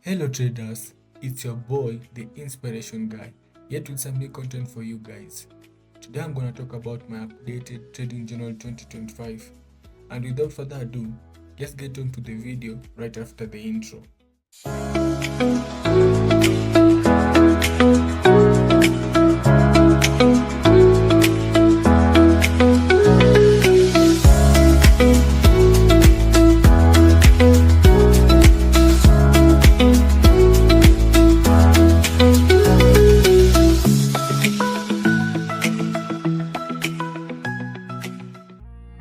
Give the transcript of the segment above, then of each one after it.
Hello traders, it's your boy, the inspiration guy, yet with some new content for you guys. Today I'm gonna talk about my updated trading journal 2025, and without further ado, let's get on to the video right after the intro.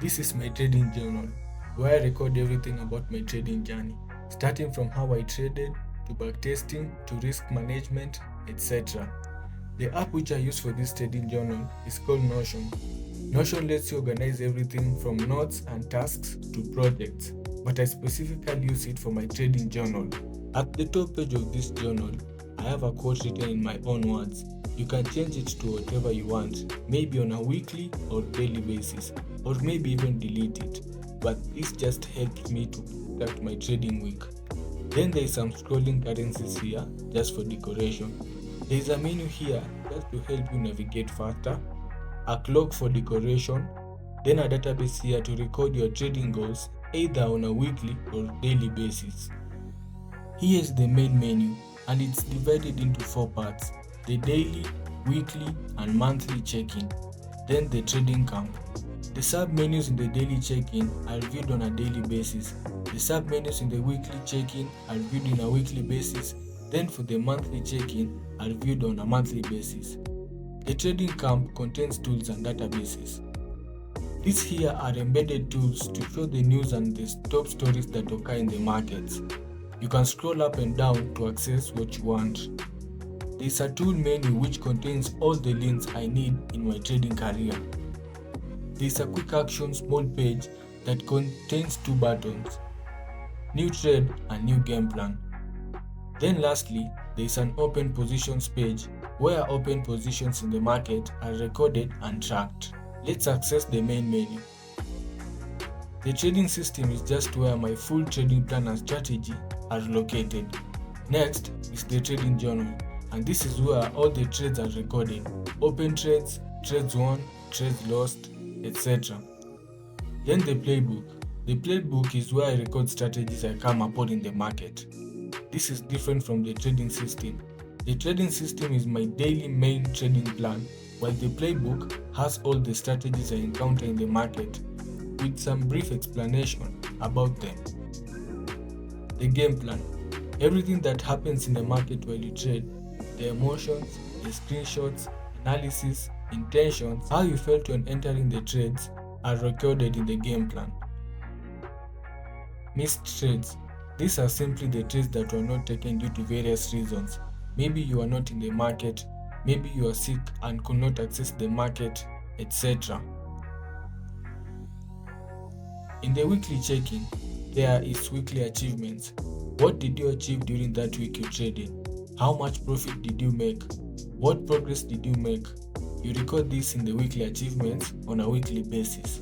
This is my trading journal, where I record everything about my trading journey, starting from how I traded, to backtesting, to risk management, etc. The app which I use for this trading journal is called Notion. Notion lets you organize everything from notes and tasks to projects, but I specifically use it for my trading journal. At the top page of this journal, I have a quote written in my own words. You can change it to whatever you want, maybe on a weekly or daily basis, or maybe even delete it, but this just helps me to start my trading week. Then there is some scrolling currencies here, just for decoration. There is a menu here just to help you navigate faster, a clock for decoration, then a database here to record your trading goals either on a weekly or daily basis. Here is the main menu, and it's divided into 4 parts: the daily, weekly, and monthly check-in, then the trading camp. The sub-menus in the daily check-in are viewed on a daily basis. The sub-menus in the weekly check-in are viewed on a weekly basis. Then for the monthly check-in are viewed on a monthly basis. The trading camp contains tools and databases. These here are embedded tools to show the news and the top stories that occur in the markets. You can scroll up and down to access what you want. There is a tool menu which contains all the links I need in my trading career. There is a quick action small page that contains 2 buttons: new trade and new game plan. Then lastly, there is an open positions page where open positions in the market are recorded and tracked. Let's access the main menu. The trading system is just where my full trading plan and strategy are located. Next is the trading journal, and this is where all the trades are recorded: open trades, trades won, trades lost, etc. Then the playbook. The playbook is where I record strategies I come upon in the market. This is different from the trading system. The trading system is my daily main trading plan, while the playbook has all the strategies I encounter in the market, with some brief explanation about them. The game plan. Everything that happens in the market while you trade, the emotions, the screenshots, analysis, intentions, how you felt when entering the trades are recorded in the game plan. Missed trades. These are simply the trades that were not taken due to various reasons. Maybe you are not in the market, maybe you are sick and could not access the market, etc. In the weekly check-in, there is weekly achievements. What did you achieve during that week you traded? How much profit did you make? What progress did you make? You record this in the weekly achievements on a weekly basis.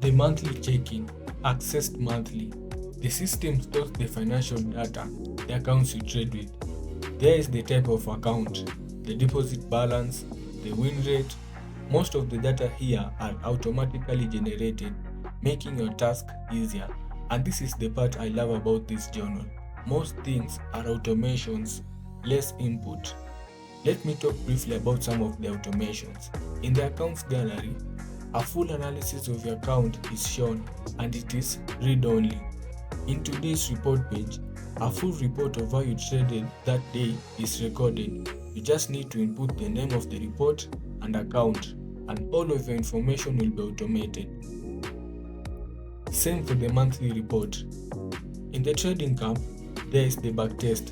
The monthly check-in, accessed monthly. The system stores the financial data, the accounts you trade with. There is the type of account, the deposit balance, the win rate. Most of the data here are automatically generated, making your task easier. And this is the part I love about this journal. Most things are automations, less input. Let me talk briefly about some of the automations. In the accounts gallery, a full analysis of your account is shown, and it is read-only. In today's report page, a full report of how you traded that day is recorded. You just need to input the name of the report and account, and all of your information will be automated. Same for the monthly report. In the trading camp, there is the backtest.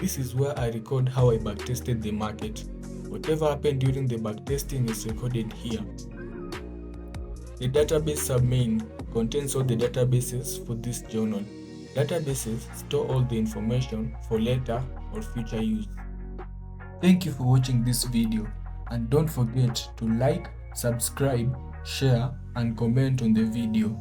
This is where I record how I backtested the market. Whatever happened during the backtesting is recorded here. The database submain contains all the databases for this journal. Databases store all the information for later or future use. Thank you for watching this video, and don't forget to like, subscribe, share, and comment on the video.